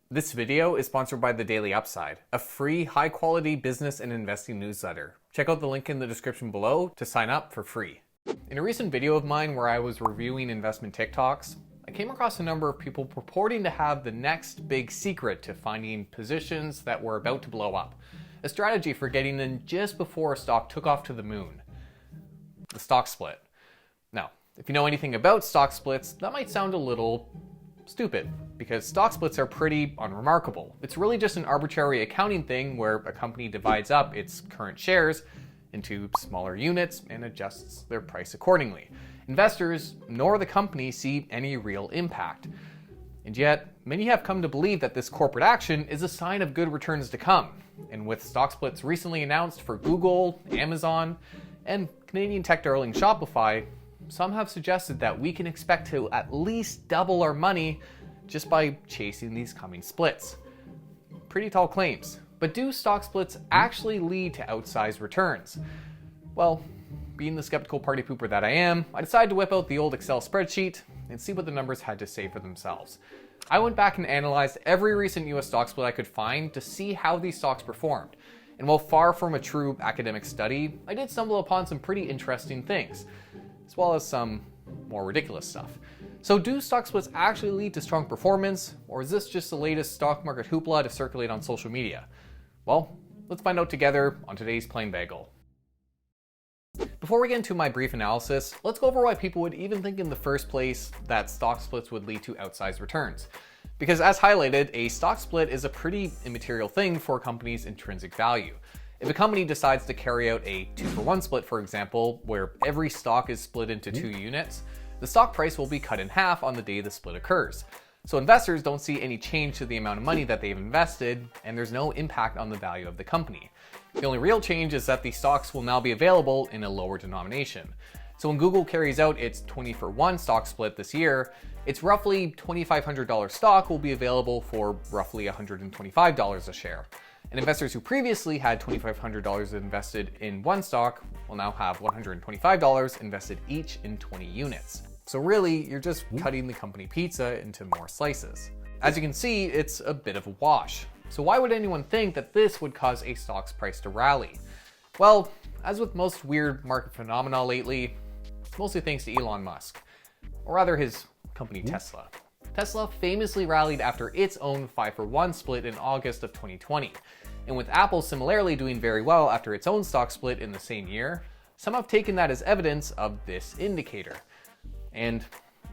This video is sponsored by the Daily Upside, a free, high-quality business and investing newsletter. Check out the link in the description below to sign up for free. In a recent video of mine where I was reviewing investment TikToks, I came across a number of people purporting to have the next big secret to finding positions that were about to blow up. A strategy for getting in just before a stock took off to the moon. The stock split. Now, if you know anything about stock splits, that might sound a little stupid, because stock splits are pretty unremarkable. It's really just an arbitrary accounting thing where a company divides up its current shares into smaller units and adjusts their price accordingly. Investors nor the company see any real impact. And yet, many have come to believe that this corporate action is a sign of good returns to come. And with stock splits recently announced for Google, Amazon, and Canadian tech darling Shopify, some have suggested that we can expect to at least double our money just by chasing these coming splits. Pretty tall claims, but do stock splits actually lead to outsized returns? Well, being the skeptical party pooper that I am, I decided to whip out the old Excel spreadsheet and see what the numbers had to say for themselves. I went back and analyzed every recent US stock split I could find to see how these stocks performed. And while far from a true academic study, I did stumble upon some pretty interesting things, as well as some more ridiculous stuff. So do stock splits actually lead to strong performance, or is this just the latest stock market hoopla to circulate on social media? Well, let's find out together on today's Plain Bagel. Before we get into my brief analysis, let's go over why people would even think in the first place that stock splits would lead to outsized returns. Because as highlighted, a stock split is a pretty immaterial thing for a company's intrinsic value. If a company decides to carry out a 2-for-1 split, for example, where every stock is split into 2 units, the stock price will be cut in half on the day the split occurs. So investors don't see any change to the amount of money that they've invested, and there's no impact on the value of the company. The only real change is that the stocks will now be available in a lower denomination. So when Google carries out its 20-for-1 stock split this year, its roughly $2,500 stock will be available for roughly $125 a share. And investors who previously had $2,500 invested in one stock will now have $125 invested each in 20 units. So really, you're just cutting the company pizza into more slices. As you can see, it's a bit of a wash. So why would anyone think that this would cause a stock's price to rally? Well, as with most weird market phenomena lately, it's mostly thanks to Elon Musk, or rather his company Tesla. Tesla famously rallied after its own 5-for-1 split in August of 2020. And with Apple similarly doing very well after its own stock split in the same year, some have taken that as evidence of this indicator. And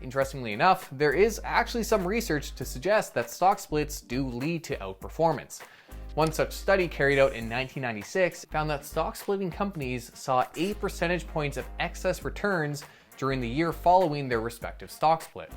interestingly enough, there is actually some research to suggest that stock splits do lead to outperformance. One such study carried out in 1996 found that stock splitting companies saw 8 percentage points of excess returns during the year following their respective stock split.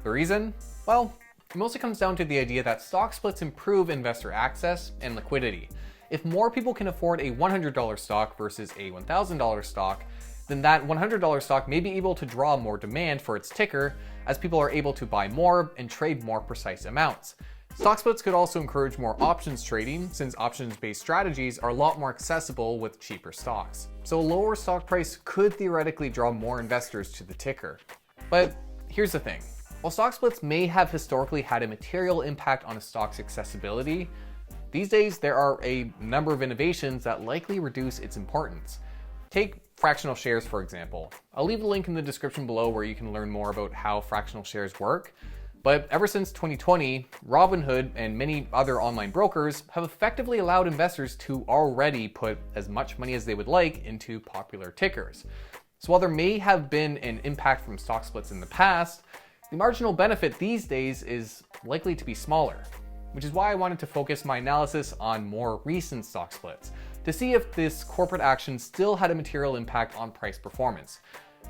The reason? Well, it mostly comes down to the idea that stock splits improve investor access and liquidity. If more people can afford a $100 stock versus a $1,000 stock, then that $100 stock may be able to draw more demand for its ticker as people are able to buy more and trade more precise amounts. Stock splits could also encourage more options trading, since options-based strategies are a lot more accessible with cheaper stocks. So a lower stock price could theoretically draw more investors to the ticker. But here's the thing. While stock splits may have historically had a material impact on a stock's accessibility, these days there are a number of innovations that likely reduce its importance. Take fractional shares, for example. I'll leave a link in the description below where you can learn more about how fractional shares work. But ever since 2020, Robinhood and many other online brokers have effectively allowed investors to already put as much money as they would like into popular tickers. So while there may have been an impact from stock splits in the past, the marginal benefit these days is likely to be smaller, which is why I wanted to focus my analysis on more recent stock splits, to see if this corporate action still had a material impact on price performance.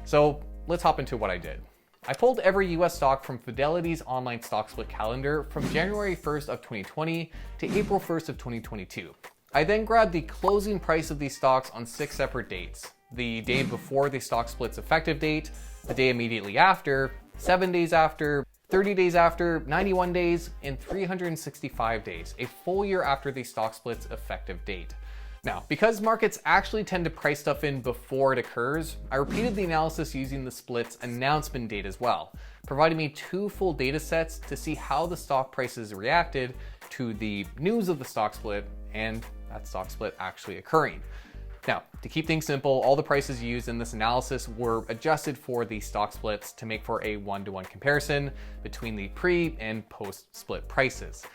So let's hop into what I did. I pulled every US stock from Fidelity's online stock split calendar from January 1st of 2020 to April 1st of 2022. I then grabbed the closing price of these stocks on 6 separate dates: the day before the stock split's effective date, the day immediately after, 7 days after, 30 days after, 91 days, and 365 days, a full year after the stock split's effective date. Now, because markets actually tend to price stuff in before it occurs, I repeated the analysis using the split's announcement date as well, providing me 2 full data sets to see how the stock prices reacted to the news of the stock split and that stock split actually occurring. Now, to keep things simple, all the prices used in this analysis were adjusted for the stock splits to make for a 1-to-1 comparison between the pre and post-split prices.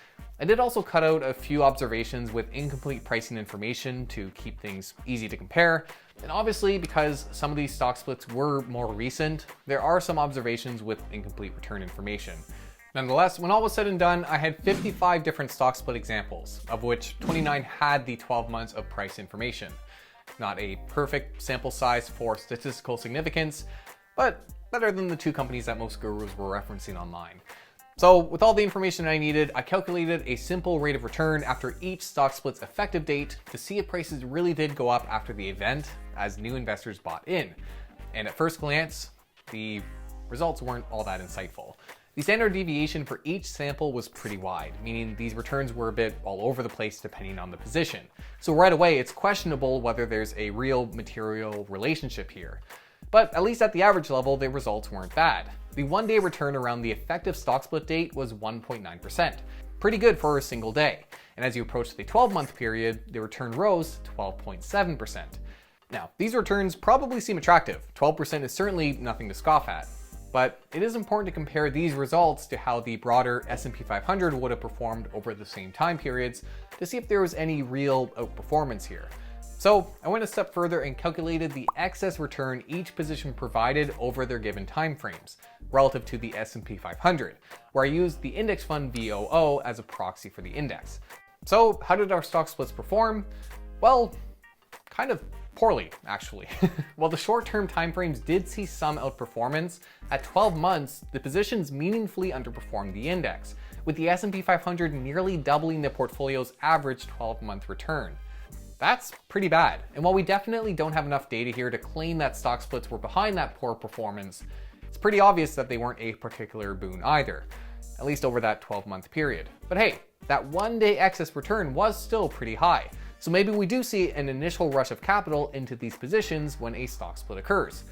I did also cut out a few observations with incomplete pricing information to keep things easy to compare. And obviously, because some of these stock splits were more recent, there are some observations with incomplete return information. Nonetheless, when all was said and done, I had 55 different stock split examples, of which 29 had the 12 months of price information. Not a perfect sample size for statistical significance, but better than the 2 companies that most gurus were referencing online. So with all the information I needed, I calculated a simple rate of return after each stock split's effective date to see if prices really did go up after the event as new investors bought in. And at first glance, the results weren't all that insightful. The standard deviation for each sample was pretty wide, meaning these returns were a bit all over the place depending on the position. So right away, it's questionable whether there's a real material relationship here. But at least at the average level, the results weren't bad. The 1-day return around the effective stock split date was 1.9%. Pretty good for a single day. And as you approach the 12-month period, the return rose to 12.7%. Now, these returns probably seem attractive. 12% is certainly nothing to scoff at. But it is important to compare these results to how the broader S&P 500 would have performed over the same time periods to see if there was any real outperformance here. So I went a step further and calculated the excess return each position provided over their given time frames relative to the S&P 500, where I used the index fund VOO as a proxy for the index. So how did our stock splits perform? Well, kind of poorly, actually. While the short-term timeframes did see some outperformance, at 12 months, the positions meaningfully underperformed the index, with the S&P 500 nearly doubling the portfolio's average 12-month return. That's pretty bad. And while we definitely don't have enough data here to claim that stock splits were behind that poor performance, it's pretty obvious that they weren't a particular boon either, at least over that 12-month period. But hey, that 1-day excess return was still pretty high. So maybe we do see an initial rush of capital into these positions when a stock split occurs.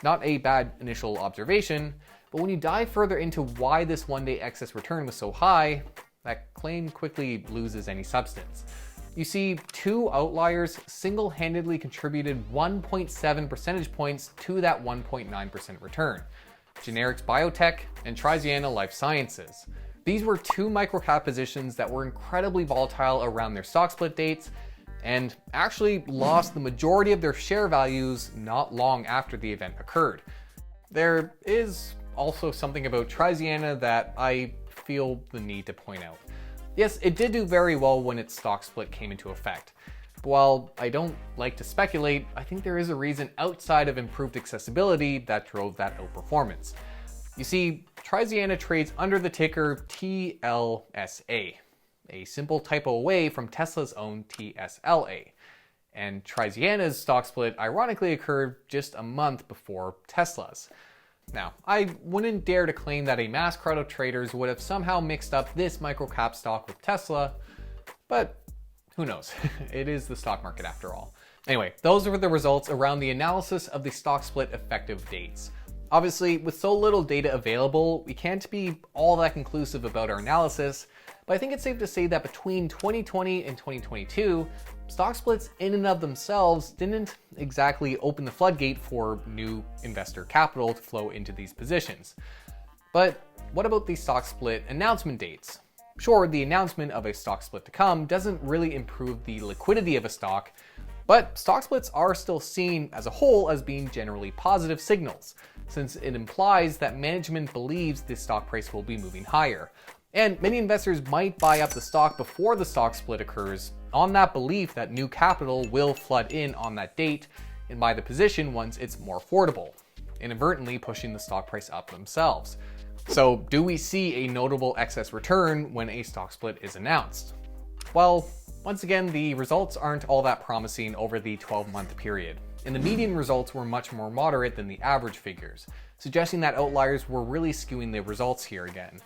Not a bad initial observation, but when you dive further into why this 1-day excess return was so high, that claim quickly loses any substance. You see, 2 outliers single-handedly contributed 1.7 percentage points to that 1.9% return. Generics Biotech and Triziana Life Sciences. These were 2 microcap positions that were incredibly volatile around their stock split dates and actually lost the majority of their share values not long after the event occurred. There is also something about Triziana that I feel the need to point out. Yes, it did do very well when its stock split came into effect. But while I don't like to speculate, I think there is a reason outside of improved accessibility that drove that outperformance. You see, Triziana trades under the ticker TLSA, a simple typo away from Tesla's own TSLA. And Triziana's stock split ironically occurred just a month before Tesla's. Now, I wouldn't dare to claim that a mass crowd of traders would have somehow mixed up this microcap stock with Tesla, but who knows? It is the stock market after all. Anyway, those were the results around the analysis of the stock split effective dates. Obviously, with so little data available, we can't be all that conclusive about our analysis, but I think it's safe to say that between 2020 and 2022, stock splits in and of themselves didn't exactly open the floodgate for new investor capital to flow into these positions. But what about the stock split announcement dates? Sure, the announcement of a stock split to come doesn't really improve the liquidity of a stock, but stock splits are still seen as a whole as being generally positive signals, since it implies that management believes the stock price will be moving higher. And many investors might buy up the stock before the stock split occurs on that belief that new capital will flood in on that date and buy the position once it's more affordable, inadvertently pushing the stock price up themselves. So do we see a notable excess return when a stock split is announced? Well, once again, the results aren't all that promising over the 12-month period, and the median results were much more moderate than the average figures, suggesting that outliers were really skewing the results here again.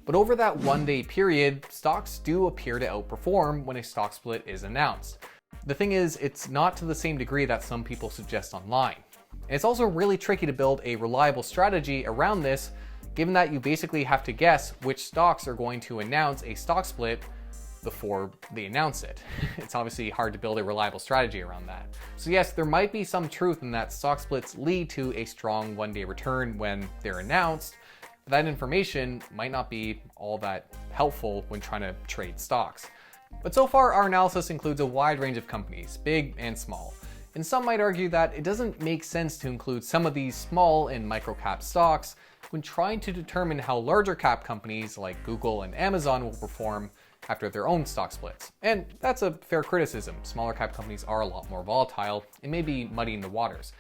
But over that 1-day period, stocks do appear to outperform when a stock split is announced. The thing is, it's not to the same degree that some people suggest online. And it's also really tricky to build a reliable strategy around this, given that you basically have to guess which stocks are going to announce a stock split before they announce it. It's obviously hard to build a reliable strategy around that. So yes, there might be some truth in that stock splits lead to a strong one-day return when they're announced, but that information might not be all that helpful when trying to trade stocks. But so far, our analysis includes a wide range of companies, big and small. And some might argue that it doesn't make sense to include some of these small and micro-cap stocks when trying to determine how larger cap companies like Google and Amazon will perform after their own stock splits. And that's a fair criticism. Smaller cap companies are a lot more volatile and may be muddying the waters.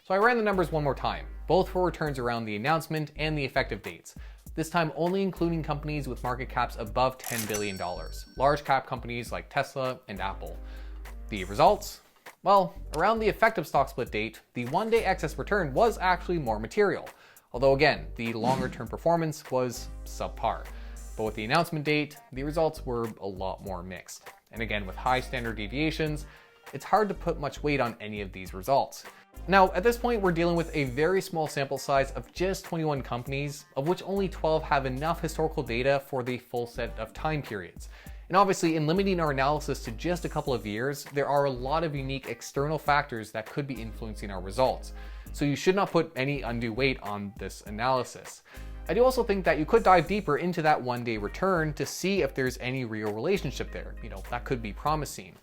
So I ran the numbers one more time, both for returns around the announcement and the effective dates. This time only including companies with market caps above $10 billion, large cap companies like Tesla and Apple. The results? Well, around the effective stock split date, the one-day excess return was actually more material. Although again, the longer-term performance was subpar. But with the announcement date, the results were a lot more mixed. And again, with high standard deviations, it's hard to put much weight on any of these results. Now, at this point, we're dealing with a very small sample size of just 21 companies, of which only 12 have enough historical data for the full set of time periods. And obviously, in limiting our analysis to just a couple of years, there are a lot of unique external factors that could be influencing our results. So you should not put any undue weight on this analysis. I do also think that you could dive deeper into that one-day return to see if there's any real relationship there. That could be promising.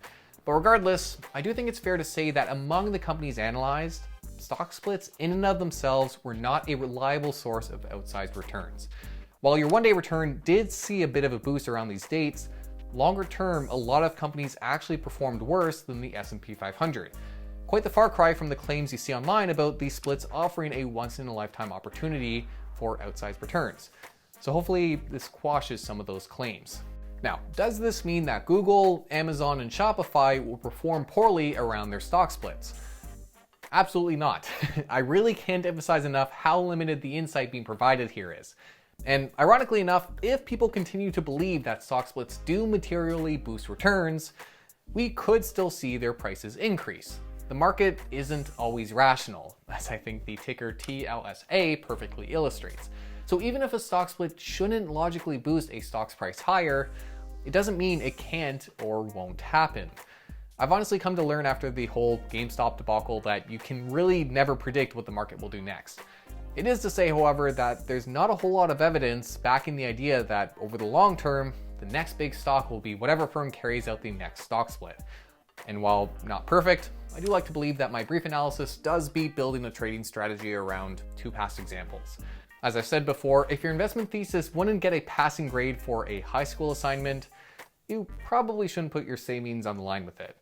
But regardless, I do think it's fair to say that among the companies analyzed, stock splits in and of themselves were not a reliable source of outsized returns. While your one-day return did see a bit of a boost around these dates, longer term, a lot of companies actually performed worse than the S&P 500. Quite the far cry from the claims you see online about these splits offering a once-in-a-lifetime opportunity for outsized returns. So hopefully this quashes some of those claims. Now, does this mean that Google, Amazon, and Shopify will perform poorly around their stock splits? Absolutely not. I really can't emphasize enough how limited the insight being provided here is. And ironically enough, if people continue to believe that stock splits do materially boost returns, we could still see their prices increase. The market isn't always rational, as I think the ticker TLSA perfectly illustrates. So even if a stock split shouldn't logically boost a stock's price higher, it doesn't mean it can't or won't happen. I've honestly come to learn after the whole GameStop debacle that you can really never predict what the market will do next. It is to say, however, that there's not a whole lot of evidence backing the idea that over the long term, the next big stock will be whatever firm carries out the next stock split. And while not perfect, I do like to believe that my brief analysis does beat building a trading strategy around two past examples. As I've said before, if your investment thesis wouldn't get a passing grade for a high school assignment, you probably shouldn't put your savings on the line with it.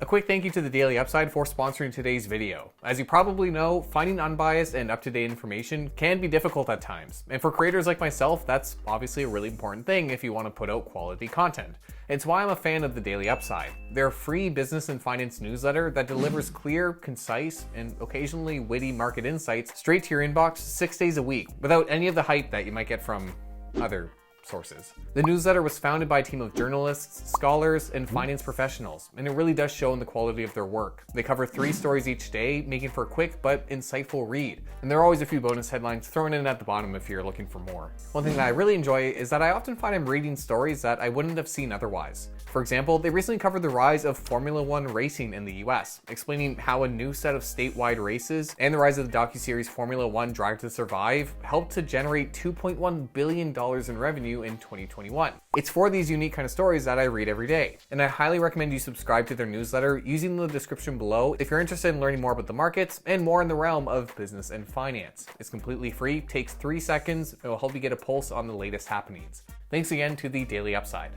A quick thank you to the Daily Upside for sponsoring today's video. As you probably know, finding unbiased and up-to-date information can be difficult at times. And for creators like myself, that's obviously a really important thing if you want to put out quality content. It's why I'm a fan of the Daily Upside. They're a free business and finance newsletter that delivers clear, concise, and occasionally witty market insights straight to your inbox 6 days a week, without any of the hype that you might get from other sources. The newsletter was founded by a team of journalists, scholars, and finance professionals, and it really does show in the quality of their work. They cover 3 stories each day, making for a quick but insightful read. And there are always a few bonus headlines thrown in at the bottom if you're looking for more. One thing that I really enjoy is that I often find I'm reading stories that I wouldn't have seen otherwise. For example, they recently covered the rise of Formula One racing in the US, explaining how a new set of statewide races and the rise of the docuseries Formula One Drive to Survive helped to generate $2.1 billion in revenue in 2021. It's for these unique kind of stories that I read every day, and I highly recommend you subscribe to their newsletter using the description below if you're interested in learning more about the markets and more in the realm of business and finance. It's completely free, takes 3 seconds, and will help you get a pulse on the latest happenings. Thanks again to the Daily Upside.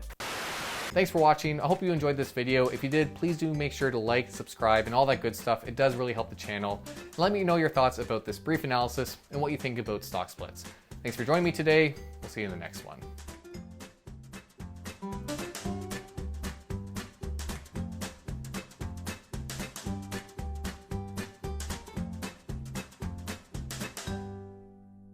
Thanks for watching. I hope you enjoyed this video. If you did, please do make sure to like, subscribe, and all that good stuff. It does really help the channel. And let me know your thoughts about this brief analysis and what you think about stock splits. Thanks for joining me today. We'll see you in the next one.